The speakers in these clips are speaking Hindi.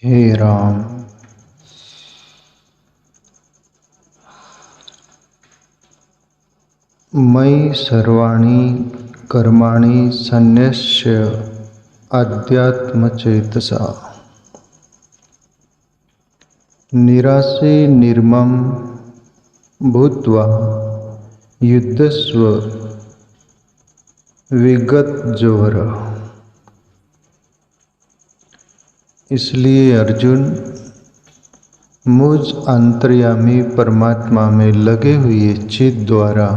हे राम। मयि सर्वाणि कर्माणि सन्न्यस्य अध्यात्मचेतसा निरासे निर्मम भूत्वा युद्धस्व विगतज्वर। इसलिए अर्जुन, मुझ अंतर्यामी परमात्मा में लगे हुए चित्त द्वारा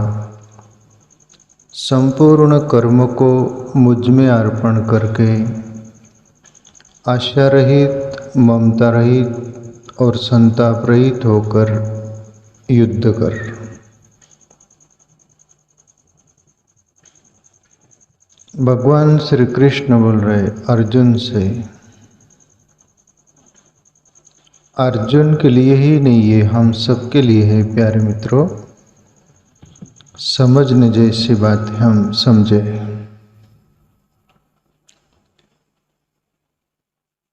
संपूर्ण कर्म को मुझ में अर्पण करके आशा रहित, ममता रहित और संताप रहित होकर युद्ध कर। भगवान श्री कृष्ण बोल रहे अर्जुन से। अर्जुन के लिए ही नहीं, ये हम सबके लिए है प्यारे मित्रों। समझने जैसी बात हम समझे।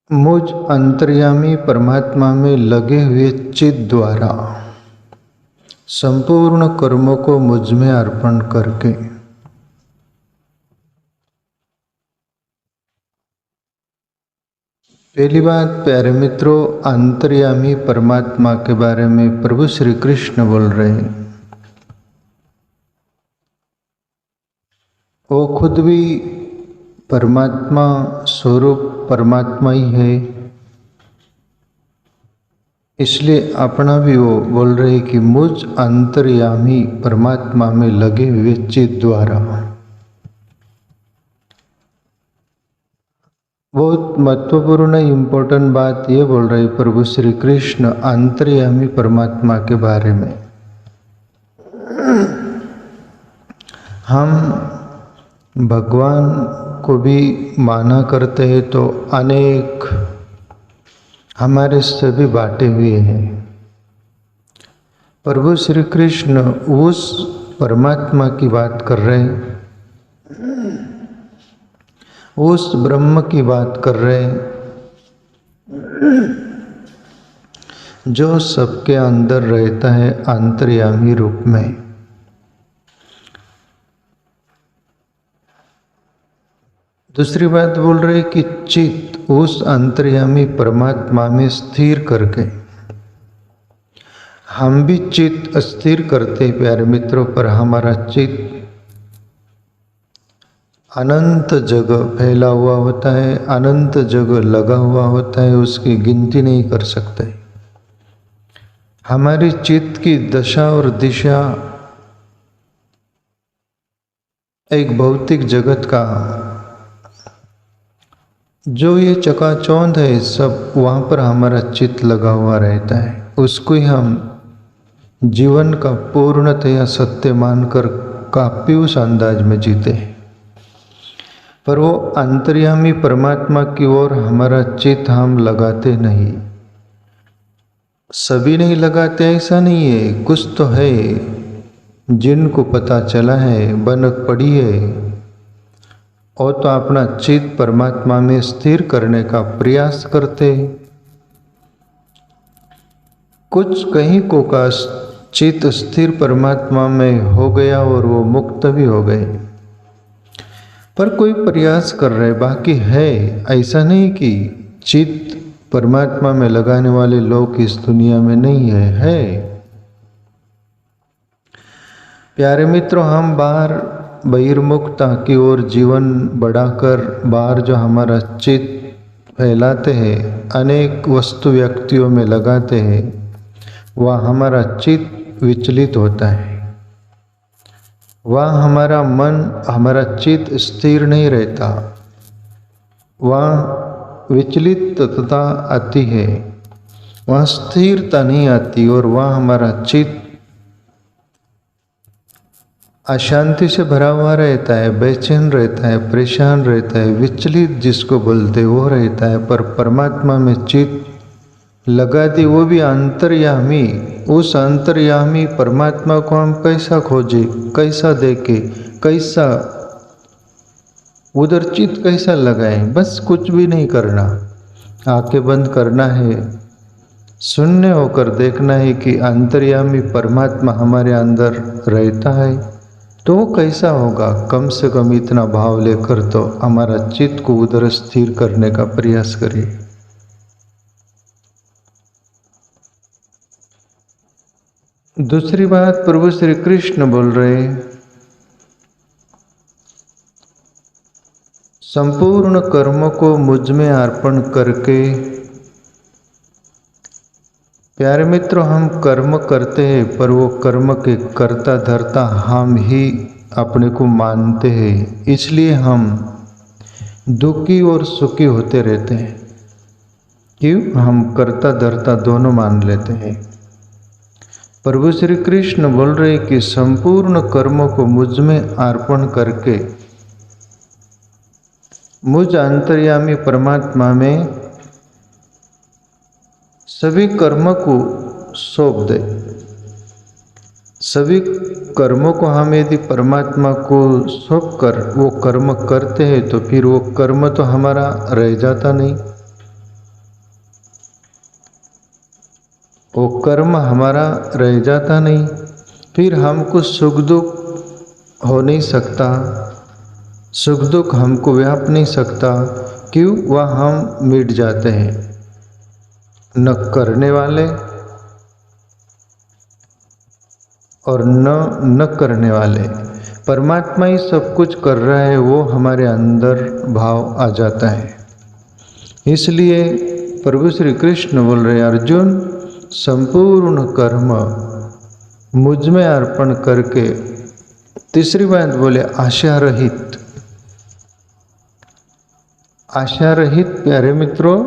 मुझ अंतर्यामी परमात्मा में लगे हुए चित्त द्वारा संपूर्ण कर्मों को मुझ में अर्पण करके पहली बात प्यारे मित्रों, अंतर्यामी परमात्मा के बारे में प्रभु श्री कृष्ण बोल रहे हैं। वो खुद भी परमात्मा स्वरूप परमात्मा ही है, इसलिए अपना भी वो बोल रहे कि मुझ अंतर्यामी परमात्मा में लगे हुए चित्त द्वारा। बहुत महत्वपूर्ण इम्पोर्टेंट बात ये बोल रहे प्रभु श्री कृष्ण अंतर्यामी परमात्मा के बारे में। हम भगवान को भी माना करते हैं तो अनेक हमारे से भी बांटे हुए हैं। प्रभु श्री कृष्ण उस परमात्मा की बात कर रहे हैं, उस ब्रह्म की बात कर रहे हैं जो सबके अंदर रहता है अंतर्यामी रूप में। दूसरी बात बोल रहे कि चित्त उस अंतर्यामी परमात्मा में स्थिर करके, हम भी चित्त स्थिर करते प्यारे मित्रों, पर हमारा चित्त अनंत जगह फैला हुआ होता है, अनंत जगह लगा हुआ होता है, उसकी गिनती नहीं कर सकते। हमारी चित्त की दशा और दिशा एक भौतिक जगत का जो ये चकाचौंध है, सब वहाँ पर हमारा चित्त लगा हुआ रहता है। उसको ही हम जीवन का पूर्णतया सत्य मानकर काफी उस अंदाज में जीते हैं। पर वो अंतर्यामी परमात्मा की ओर हमारा चित्त हम लगाते नहीं। सभी नहीं लगाते ऐसा नहीं है, कुछ तो है जिनको पता चला है, बनक पड़ी है, और तो अपना चित्त परमात्मा में स्थिर करने का प्रयास करते हैं। कुछ कहीं को का चित्त स्थिर परमात्मा में हो गया और वो मुक्त भी हो गए, पर कोई प्रयास कर रहे, बाकी है ऐसा नहीं कि चित्त परमात्मा में लगाने वाले लोग इस दुनिया में नहीं है। प्यारे मित्रों, हम बाहर बहिर्मुखता की ओर जीवन बढ़ाकर बाहर जो हमारा चित्त फैलाते हैं, अनेक वस्तु व्यक्तियों में लगाते हैं, वह हमारा चित्त विचलित होता है। वहाँ हमारा मन, हमारा चित्त स्थिर नहीं रहता, वहाँ विचलितता आती है, वहाँ स्थिरता नहीं आती, और वहाँ हमारा चित्त अशांति से भरा हुआ रहता है, बेचैन रहता है, परेशान रहता है, विचलित जिसको बोलते वो रहता है। पर परमात्मा में चित्त लगा दी, वो भी अंतर्यामी, उस अंतर्यामी परमात्मा को हम कैसा खोजे, कैसा देखे, कैसा उधर चित्त कैसा लगाएं, बस कुछ भी नहीं करना, आंखें बंद करना है, शून्य होकर देखना है कि अंतर्यामी परमात्मा हमारे अंदर रहता है, तो वो कैसा होगा। कम से कम इतना भाव लेकर तो हमारा चित्त को उधर स्थिर करने का प्रयास करिए। दूसरी बात प्रभु श्री कृष्ण बोल रहे, संपूर्ण कर्म को मुझ में अर्पण करके। प्यारे मित्रों, हम कर्म करते हैं पर वो कर्म के कर्ता धर्ता हम ही अपने को मानते हैं, इसलिए हम दुखी और सुखी होते रहते हैं। क्यों? हम कर्ता धर्ता दोनों मान लेते हैं। प्रभु श्री कृष्ण बोल रहे कि संपूर्ण कर्मों को मुझ में अर्पण करके मुझ अंतर्यामी परमात्मा में सभी कर्म को सौंप दे। सभी कर्मों को हम यदि परमात्मा को सौंप कर वो कर्म करते हैं तो फिर वो कर्म तो हमारा रह जाता नहीं, वो कर्म हमारा रह जाता नहीं, फिर हमको सुख दुख हो नहीं सकता, सुख दुख हमको व्याप नहीं सकता। क्यों? वह हम मिट जाते हैं। न करने वाले और न करने वाले, परमात्मा ही सब कुछ कर रहा है, वो हमारे अंदर भाव आ जाता है। इसलिए प्रभु श्री कृष्ण बोल रहे, अर्जुन संपूर्ण कर्म मुझ में अर्पण करके। तीसरी बात बोले आशा रहित। आशा रहित प्यारे मित्रों,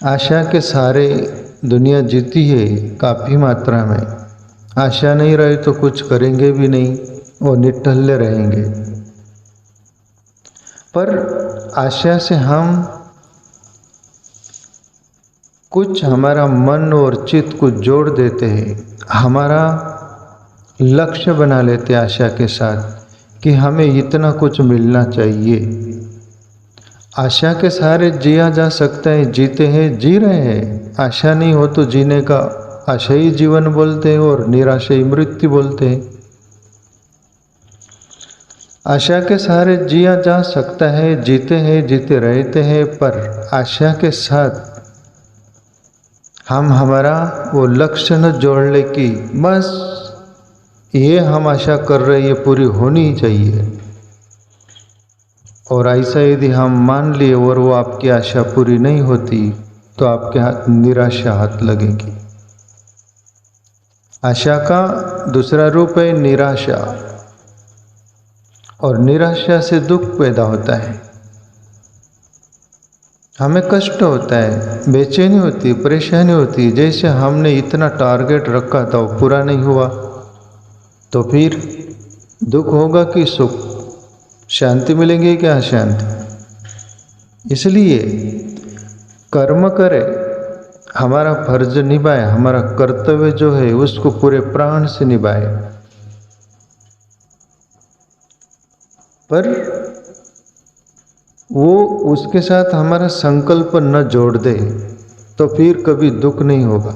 आशा के सारे दुनिया जीती है काफ़ी मात्रा में। आशा नहीं रहे तो कुछ करेंगे भी नहीं, वो निठल्ले रहेंगे। पर आशा से हम कुछ हमारा मन और चित्त को जोड़ देते हैं, हमारा लक्ष्य बना लेते हैं आशा के साथ कि हमें इतना कुछ मिलना चाहिए। आशा के सहारे जिया जा सकता है, जीते हैं, जी रहे हैं। आशा नहीं हो तो जीने का आशाई जीवन बोलते हैं और निराशाई मृत्यु बोलते हैं। आशा के सहारे जिया जा सकता है, जीते हैं, जीते रहते हैं, पर आशा के साथ हम हमारा वो लक्ष्य न जोड़ ले कि बस ये हम आशा कर रहे ये पूरी होनी ही चाहिए। और ऐसा यदि हम मान लिए और वो आपकी आशा पूरी नहीं होती तो आपके हाथ निराशा हाथ लगेगी। आशा का दूसरा रूप है निराशा, और निराशा से दुख पैदा होता है, हमें कष्ट होता है, बेचैनी होती, परेशानी होती। जैसे हमने इतना टारगेट रखा था वो पूरा नहीं हुआ तो फिर दुख होगा कि सुख, शांति मिलेगी क्या अशांति। इसलिए कर्म करे, हमारा फर्ज निभाए, हमारा कर्तव्य जो है उसको पूरे प्राण से निभाए। पर वो उसके साथ हमारा संकल्प न जोड़ दे तो फिर कभी दुख नहीं होगा।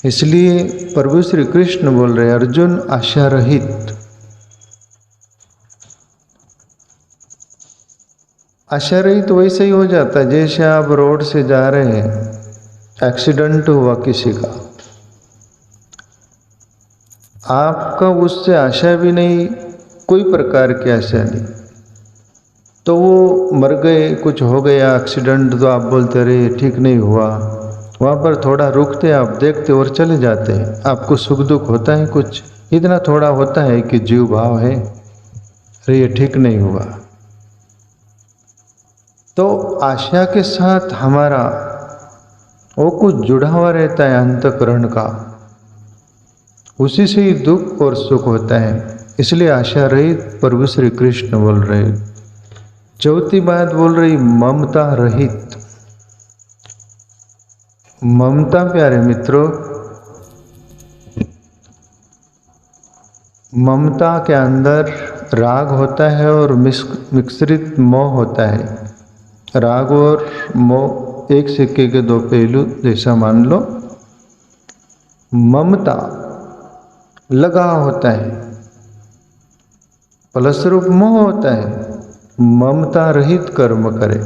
इसलिए प्रभु श्री कृष्ण बोल रहे, अर्जुन आशा रहित। आशा रहित तो वैसे ही हो जाता है जैसे आप रोड से जा रहे हैं, एक्सीडेंट हुआ किसी का, आपका उससे आशा भी नहीं, कोई प्रकार की आशा नहीं, तो वो मर गए, कुछ हो गया एक्सीडेंट, तो आप बोलते रहे ठीक नहीं हुआ। वहाँ पर थोड़ा रुकते, आप देखते और चले जाते हैं। आपको सुख दुख होता है, कुछ इतना थोड़ा होता है कि जीव भाव है, अरे ये ठीक नहीं हुआ। तो आशा के साथ हमारा वो कुछ जुड़ा हुआ रहता है अंतःकरण का, उसी से ही दुख और सुख होता है। इसलिए आशा रहित प्रभु श्री कृष्ण बोल रहे। चौथी बात बोल रही ममता रहित। ममता प्यारे मित्रों, ममता के अंदर राग होता है और मिश्रित मोह होता है। राग और मोह एक सिक्के के दो पहलू जैसा मान लो। ममता लगाव होता है, फलस्वरूप मोह होता है। ममता रहित कर्म करे।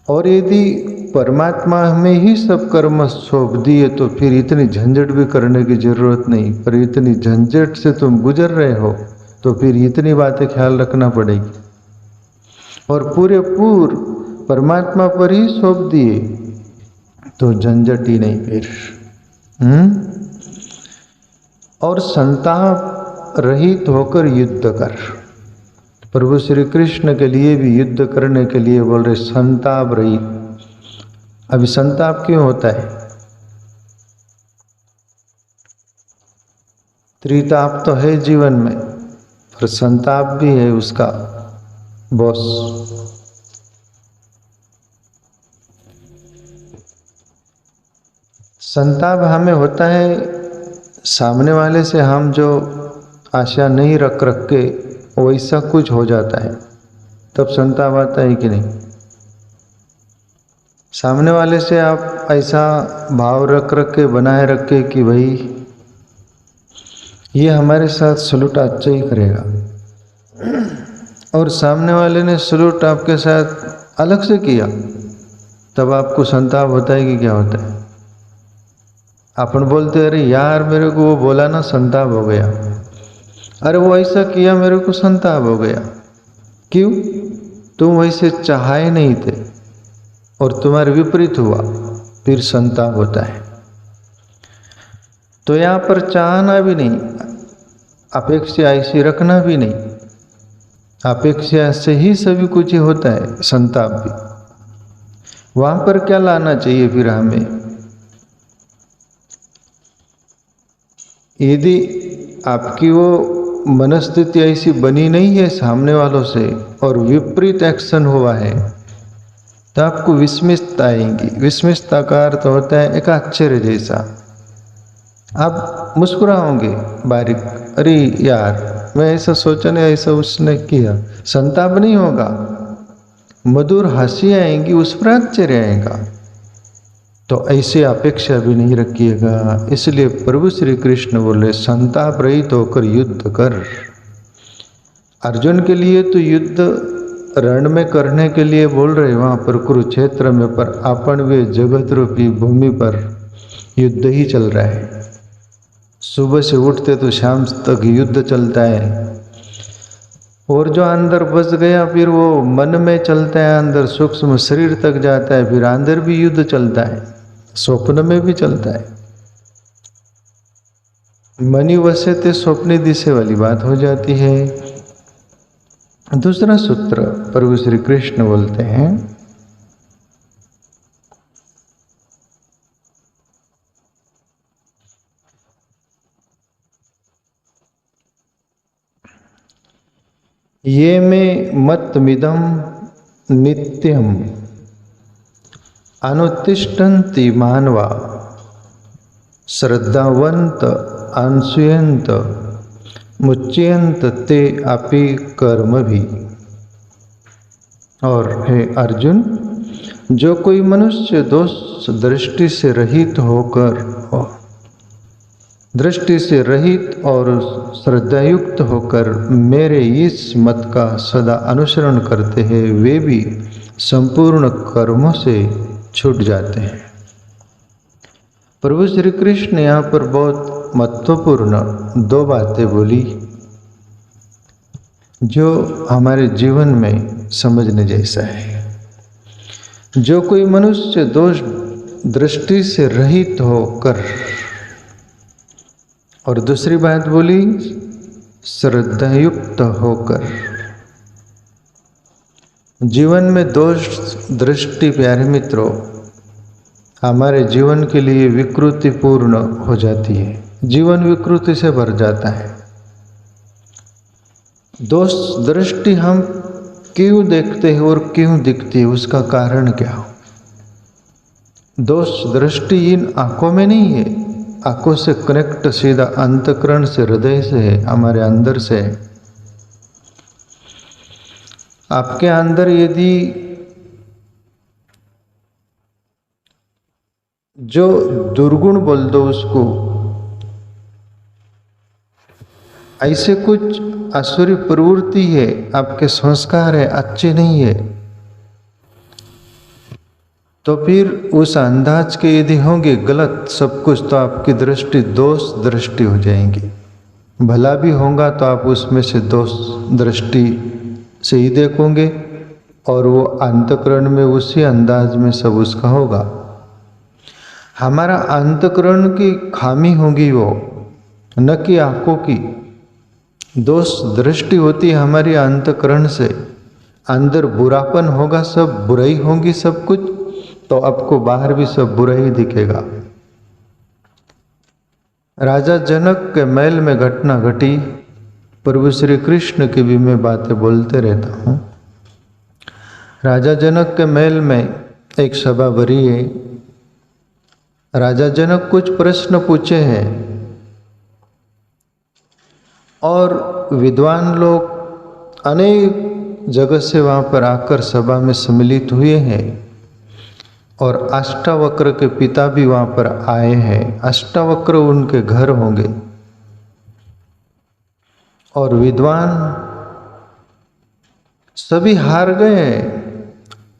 और यदि परमात्मा हमें ही सब कर्म सौंप दिए तो फिर इतनी झंझट भी करने की जरूरत नहीं। पर इतनी झंझट से तुम गुजर रहे हो तो फिर इतनी बातें ख्याल रखना पड़ेगी। और पूरे परमात्मा पर ही सौंप दिए तो झंझट ही नहीं फिर। और संताप रहित होकर युद्ध कर। प्रभु श्री कृष्ण के लिए भी युद्ध करने के लिए बोल रहे संताप रहित। अभी संताप क्यों होता है? त्रिताप तो है जीवन में, पर संताप भी है उसका बॉस। संताप हमें होता है सामने वाले से हम जो आशा नहीं रख के वैसा कुछ हो जाता है, तब संताप आता है कि नहीं? सामने वाले से आप ऐसा भाव रख के बनाए रखे कि भाई ये हमारे साथ सलूट अच्छा ही करेगा, और सामने वाले ने सलूट आपके साथ अलग से किया, तब आपको संताप होता है कि क्या होता है? अपन बोलते अरे यार मेरे को वो बोला ना, संताप हो गया। अरे वो ऐसा किया, मेरे को संताप हो गया। क्यों? तुम वैसे चाहे नहीं थे और तुम्हारे विपरीत हुआ, फिर संताप होता है। तो यहाँ पर चाहना भी नहीं, अपेक्षा ऐसी रखना भी नहीं। अपेक्षा से ही सभी कुछ होता है, संताप भी। वहां पर क्या लाना चाहिए फिर हमें? यदि आपकी वो मनस्थिति ऐसी बनी नहीं है सामने वालों से और विपरीत एक्शन हुआ है, तो आपको विस्मितता आएगी। विस्मितता का अर्थ होता है एक आश्चर्य जैसा। आप मुस्कुराओगे बारीक, अरे यार मैं ऐसा सोचा नहीं, ऐसा उसने किया। संताप नहीं होगा, मधुर हंसी आएंगी, उस पर आश्चर्य आएगा। तो ऐसे अपेक्षा भी नहीं रखिएगा। इसलिए प्रभु श्री कृष्ण बोले संताप रहित होकर युद्ध कर। अर्जुन के लिए तो युद्ध रण में करने के लिए बोल रहे वहां पर कुरुक्षेत्र में, पर अपन वे जगत रूपी भूमि पर युद्ध ही चल रहा है। सुबह से उठते तो शाम तक युद्ध चलता है। और जो अंदर बस गया फिर वो मन में चलता है, अंदर सूक्ष्म शरीर तक जाता है, फिर अंदर भी युद्ध चलता है, स्वप्न में भी चलता है। मनी वसे ते स्वप्ने दिशे वाली बात हो जाती है। दूसरा सूत्र प्रभु श्री कृष्ण बोलते हैं, ये में मतमिदं नित्यम अनुतिष्ठन्ति मानवा श्रद्धावंत अंशुयंत मुच्यंत ते अपि कर्म भी। और हे अर्जुन, जो कोई मनुष्य दोष दृष्टि से रहित और श्रद्धायुक्त होकर मेरे इस मत का सदा अनुसरण करते हैं, वे भी संपूर्ण कर्मों से छूट जाते हैं। प्रभु श्री कृष्ण यहाँ पर बहुत महत्वपूर्ण दो बातें बोली जो हमारे जीवन में समझने जैसा है। जो कोई मनुष्य दोष दृष्टि से रहित होकर, और दूसरी बात बोली श्रद्धायुक्त होकर। जीवन में दोष दृष्टि, प्यारे मित्रों, हमारे जीवन के लिए विकृतिपूर्ण हो जाती है। जीवन विकृति से भर जाता है। दोष दृष्टि हम क्यों देखते हैं और क्यों दिखती है, उसका कारण क्या हो? दोष दृष्टि इन आंखों में नहीं है, आंखों से कनेक्ट सीधा अंतःकरण से, हृदय से है, हमारे अंदर से है। आपके अंदर यदि जो दुर्गुण बोल दो उसको, ऐसे कुछ आसुरी प्रवृत्ति है, आपके संस्कार है, अच्छे नहीं है, तो फिर उस अंदाज के यदि होंगे गलत सब कुछ, तो आपकी दृष्टि दोष दृष्टि हो जाएंगी। भला भी होगा तो आप उसमें से दोष दृष्टि से ही देखोगे, और वो अंतःकरण में उसी अंदाज में सब उसका होगा। हमारा अंतःकरण की खामी होगी वो, न कि आंखों की। दोष दृष्टि होती है हमारी अंतःकरण से, अंदर बुरापन होगा, सब बुराई होगी सब कुछ, तो आपको बाहर भी सब बुरा ही दिखेगा। राजा जनक के महल में घटना घटी, प्रभु श्री कृष्ण की भी मैं बातें बोलते रहता हूँ। राजा जनक के महल में एक सभा भरी है। राजा जनक कुछ प्रश्न पूछे हैं और विद्वान लोग अनेक जगह से वहाँ पर आकर सभा में सम्मिलित हुए हैं, और अष्टावक्र के पिता भी वहाँ पर आए हैं। अष्टावक्र उनके घर होंगे, और विद्वान सभी हार गए।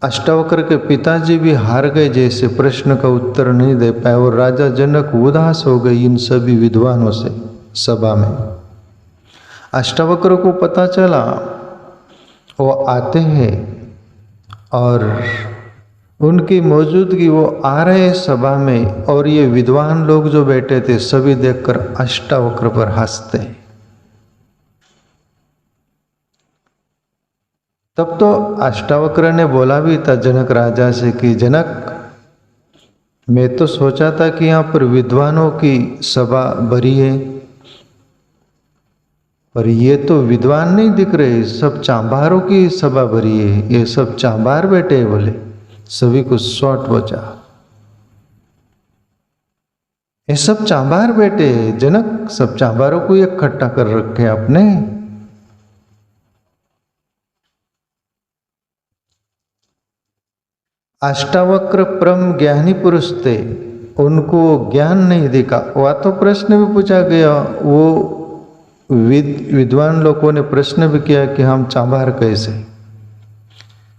अष्टावक्र के पिताजी भी हार गए, जैसे प्रश्न का उत्तर नहीं दे पाए, और राजा जनक उदास हो गए इन सभी विद्वानों से सभा में। अष्टावक्र को पता चला, वो आते हैं और उनकी मौजूदगी, वो आ रहे सभा में, और ये विद्वान लोग जो बैठे थे सभी देखकर अष्टावक्र पर हंसते। तब तो अष्टावक्र ने बोला भी था जनक राजा से कि जनक, मैं तो सोचा था कि यहाँ पर विद्वानों की सभा भरी है, पर ये तो विद्वान नहीं दिख रहे, सब चांबारों की सभा भरी है, ये सब चांबार बैठे हैं। बोले सभी को शॉर्ट बचा, ये सब चांबार बैठे हैं जनक, सब चांबारों को इकट्ठा कर रखे आपने। अष्टावक्र परम ज्ञानी पुरुष थे, उनको ज्ञान नहीं दिखा। वह तो प्रश्न भी पूछा गया, वो विद्वान लोगों ने प्रश्न भी किया कि हम चांबार कैसे,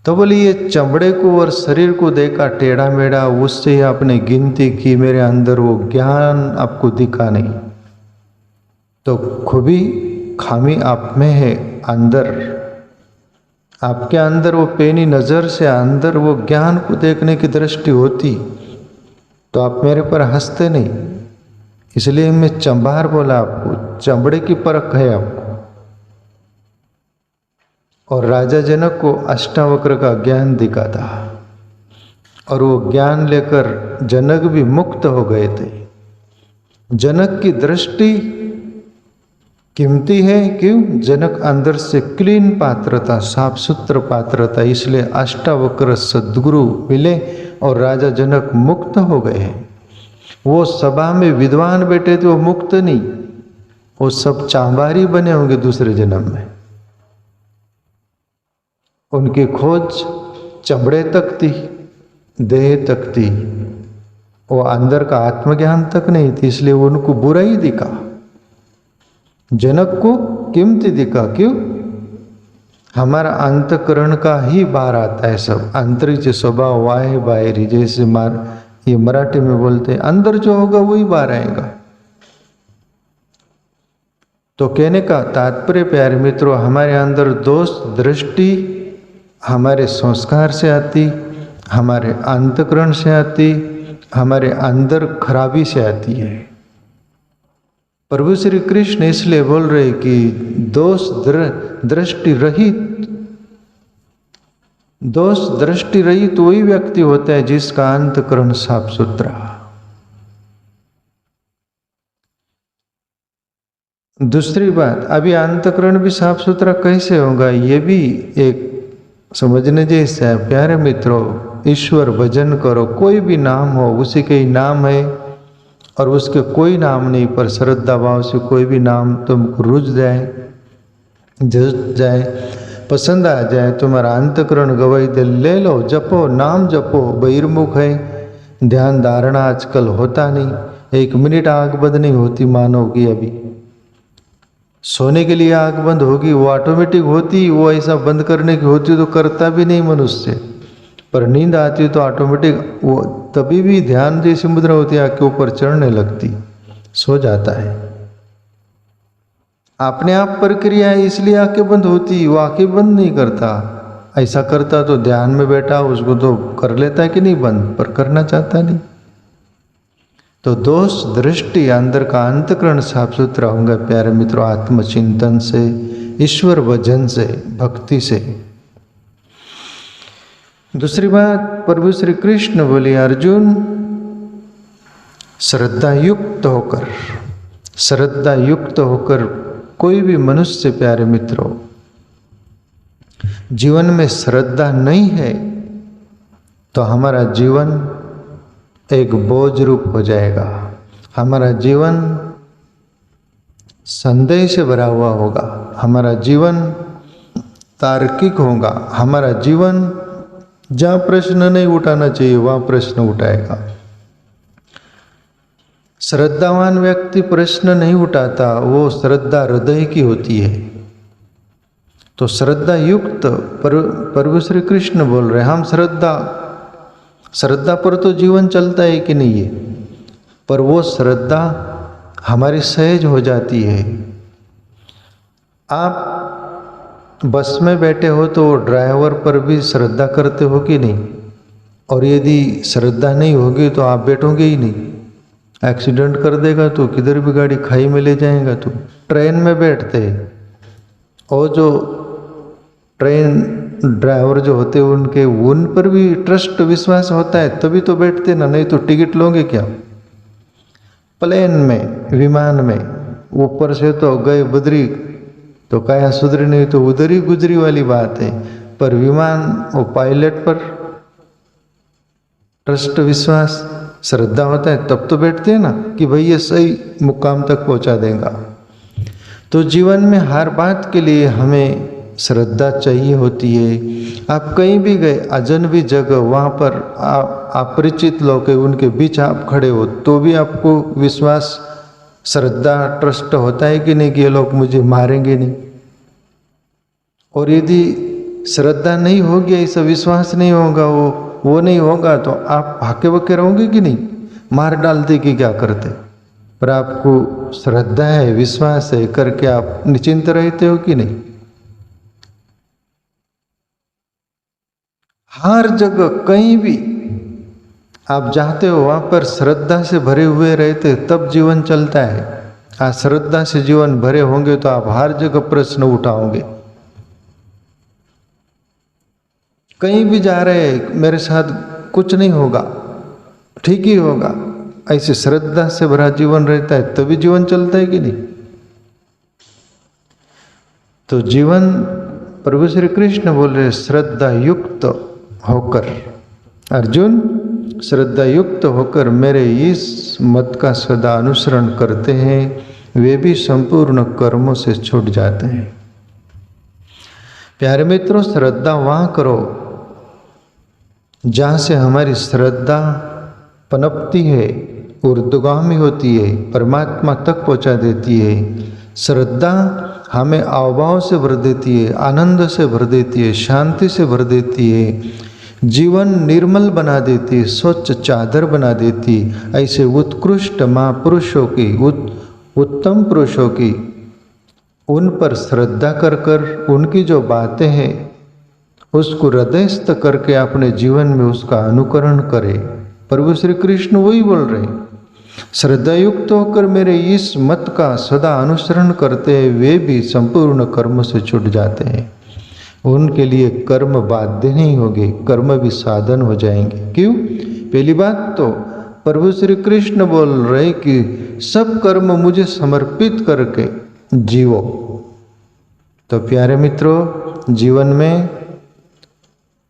तो बोले ये चमड़े को और शरीर को देखा टेढ़ा मेढ़ा, उससे ही आपने गिनती की, मेरे अंदर वो ज्ञान आपको दिखा नहीं। तो खूबी खामी आप में है, अंदर आपके अंदर वो पेनी नज़र से अंदर वो ज्ञान को देखने की दृष्टि होती तो आप मेरे पर हंसते नहीं। इसलिए मैं चंबार बोला आपको, चमड़े की परख है आपको। और राजा जनक को अष्टावक्र का ज्ञान दिखा था, और वो ज्ञान लेकर जनक भी मुक्त हो गए थे। जनक की दृष्टि कीमती है, क्यों? जनक अंदर से क्लीन पात्र था, साफ सुथरा पात्र था, इसलिए अष्टावक्र सद्गुरु मिले और राजा जनक मुक्त हो गए हैं। वो सभा में विद्वान बैठे थे, वो मुक्त नहीं, वो सब चांबारी बने होंगे दूसरे जन्म में। उनकी खोज चमड़े तक थी, देह तक थी, वो अंदर का आत्मज्ञान तक नहीं थी, इसलिए उनको बुरा ही दिखा। जनक को कीमती दिखा, क्यों? हमारा अंतकरण का ही बाहर आता है सब, अंतरिक्ष स्वभाव वाहे बाहरी, जैसे ये मराठी में बोलते हैं, अंदर जो होगा वही बाहर आएगा। तो कहने का तात्पर्य प्यारे मित्रों, हमारे अंदर दोष दृष्टि हमारे संस्कार से आती, हमारे अंतकरण से आती, हमारे अंदर खराबी से आती है। प्रभु श्री कृष्ण इसलिए बोल रहे कि दोष दृष्टि रहित वही व्यक्ति होता है जिसका अंतकरण साफ सुथरा। दूसरी बात, अभी अंतकरण भी साफ सुथरा कैसे होगा, ये भी एक समझने जैसा है। प्यारे मित्रों, ईश्वर भजन करो, कोई भी नाम हो उसी के ही नाम है, और उसके कोई नाम नहीं, पर श्रद्धा भाव से कोई भी नाम तुमको रुझ जाए, जच जाए, पसंद आ जाए, तुम्हारा अंतकरण गवाही दे, ले लो, जपो, नाम जपो। बहिर्मुख है, ध्यान धारणा आजकल होता नहीं, 1 मिनट आंख बंद नहीं होती मानव की। अभी सोने के लिए आंख बंद होगी, वो ऑटोमेटिक होती, वो ऐसा बंद करने की होती तो करता भी नहीं मनुष्य। पर नींद आती है तो ऑटोमेटिक वो तभी भी ध्यान जैसी मुद्रा होती है, आंख के ऊपर चढ़ने लगती, सो जाता है। अपने आप प्रक्रिया है, इसलिए आंखें बंद होती, वो आंखें बंद नहीं करता। ऐसा करता तो ध्यान में बैठा उसको तो कर लेता है कि नहीं बंद, पर करना चाहता नहीं। तो दोष दृष्टि अंदर का अंतकरण साफ सुथरा होगा प्यारे मित्रों, आत्मचिंतन से, ईश्वर भजन से, भक्ति से। दूसरी बात, प्रभु श्री कृष्ण बोले, अर्जुन श्रद्धा युक्त होकर, श्रद्धा युक्त होकर कोई भी मनुष्य प्यारे मित्रों जीवन में श्रद्धा नहीं है तो हमारा जीवन एक बोझ रूप हो जाएगा। हमारा जीवन संदेह से भरा हुआ होगा, हमारा जीवन तार्किक होगा, हमारा जीवन जहाँ प्रश्न नहीं उठाना चाहिए वहाँ प्रश्न उठाएगा। श्रद्धावान व्यक्ति प्रश्न नहीं उठाता, वो श्रद्धा हृदय की होती है। तो श्रद्धा युक्त प्रभु श्री कृष्ण बोल रहे, हम श्रद्धा पर तो जीवन चलता है कि नहीं है, पर वो श्रद्धा हमारी सहज हो जाती है। आप बस में बैठे हो तो ड्राइवर पर भी श्रद्धा करते हो कि नहीं, और यदि श्रद्धा नहीं होगी तो आप बैठोगे ही नहीं, एक्सीडेंट कर देगा तो किधर भी गाड़ी खाई में ले जाएगा। तो ट्रेन में बैठते और जो ट्रेन ड्राइवर जो होते हैं उनके उन पर भी ट्रस्ट विश्वास होता है तभी तो बैठते ना, नहीं तो टिकट लोगे क्या। प्लेन में, विमान में ऊपर से तो गए बद्री तो काया सुधरी नहीं तो उधर ही गुजरी वाली बात है, पर विमान वो पायलट पर ट्रस्ट विश्वास श्रद्धा होता है तब तो बैठते हैं ना कि भाई ये सही मुकाम तक पहुंचा देगा। तो जीवन में हर बात के लिए हमें श्रद्धा चाहिए होती है। आप कहीं भी गए, अजनबी जगह, वहाँ पर अपरिचित लोग हैं, उनके बीच आप खड़े हो तो भी आपको विश्वास, श्रद्धा, ट्रस्ट होता है कि नहीं कि ये लोग मुझे मारेंगे नहीं। और यदि श्रद्धा नहीं होगी, ऐसा विश्वास नहीं होगा, वो नहीं होगा तो आप भागे वके रहोगे कि नहीं, मार डालते कि क्या करते। पर आपको श्रद्धा है, विश्वास है करके आप निश्चिंत रहते हो कि नहीं। हर जगह कहीं भी आप जाते हो वहां पर श्रद्धा से भरे हुए रहते तब जीवन चलता है। आज श्रद्धा से जीवन भरे होंगे तो आप हर जगह प्रश्न उठाओगे। कहीं भी जा रहे हैं, मेरे साथ कुछ नहीं होगा, ठीक ही होगा, ऐसे श्रद्धा से भरा जीवन रहता है तभी जीवन चलता है कि नहीं। तो जीवन प्रभु श्री कृष्ण बोल रहे, श्रद्धा युक्त होकर, अर्जुन श्रद्धा युक्त होकर मेरे इस मत का सदा अनुसरण करते हैं, वे भी संपूर्ण कर्मों से छूट जाते हैं। प्यारे मित्रों, श्रद्धा वहाँ करो जहाँ से हमारी श्रद्धा पनपती है, ऊर्ध्वगामी होती है, परमात्मा तक पहुँचा देती है। श्रद्धा हमें अभाव से भर देती है, आनंद से भर देती है, शांति से भर देती है, जीवन निर्मल बना देती है, स्वच्छ चादर बना देती। ऐसे उत्कृष्ट महापुरुषों की, उत्तम पुरुषों की, उन पर श्रद्धा कर कर उनकी जो बातें हैं उसको हृदयस्थ करके अपने जीवन में उसका अनुकरण करे। प्रभु श्री कृष्ण वही बोल रहे हैं, श्रद्धा युक्त होकर मेरे इस मत का सदा अनुसरण करते हैं, वे भी संपूर्ण कर्म से छूट जाते हैं। उनके लिए कर्म बाध्य नहीं होंगे, कर्म भी साधन हो जाएंगे। क्यों? पहली बात तो प्रभु श्री कृष्ण बोल रहे कि सब कर्म मुझे समर्पित करके जियो। तो प्यारे मित्रों, जीवन में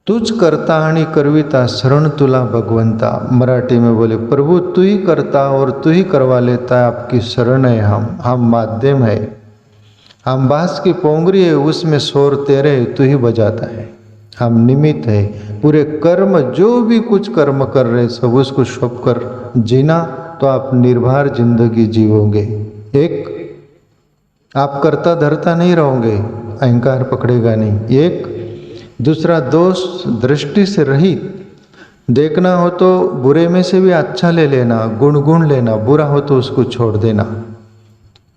तूच करता आणि करविता शरण तुला भगवंता। मराठी में बोले प्रभु तू ही करता और तू ही करवा लेता है, आपकी शरण है हम माध्यम है, हम बांस की पोंगरी है उसमें शोर तेरे तू ही बजाता है, हम निमित्त है। पूरे कर्म जो भी कुछ कर्म कर रहे सब उसको सौंप कर जीना तो आप निर्भर जिंदगी जीवोगे। एक आप करता धरता नहीं रहोगे, अहंकार पकड़ेगा नहीं। एक दूसरा दोष दृष्टि से रहित, देखना हो तो बुरे में से भी अच्छा ले लेना, गुण लेना, बुरा हो तो उसको छोड़ देना,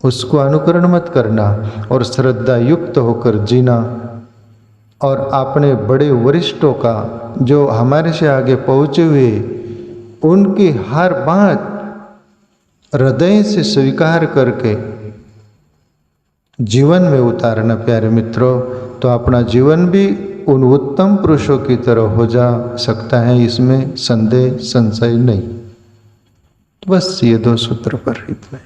उसको अनुकरण मत करना और श्रद्धा युक्त होकर जीना। और अपने बड़े वरिष्ठों का जो हमारे से आगे पहुँचे हुए उनकी हर बात हृदय से स्वीकार करके जीवन में उतारना प्यारे मित्रों, तो अपना जीवन भी उन उत्तम पुरुषों की तरह हो जा सकता है, इसमें संदेह संशय नहीं। बस ये 2 सूत्र पर हित में।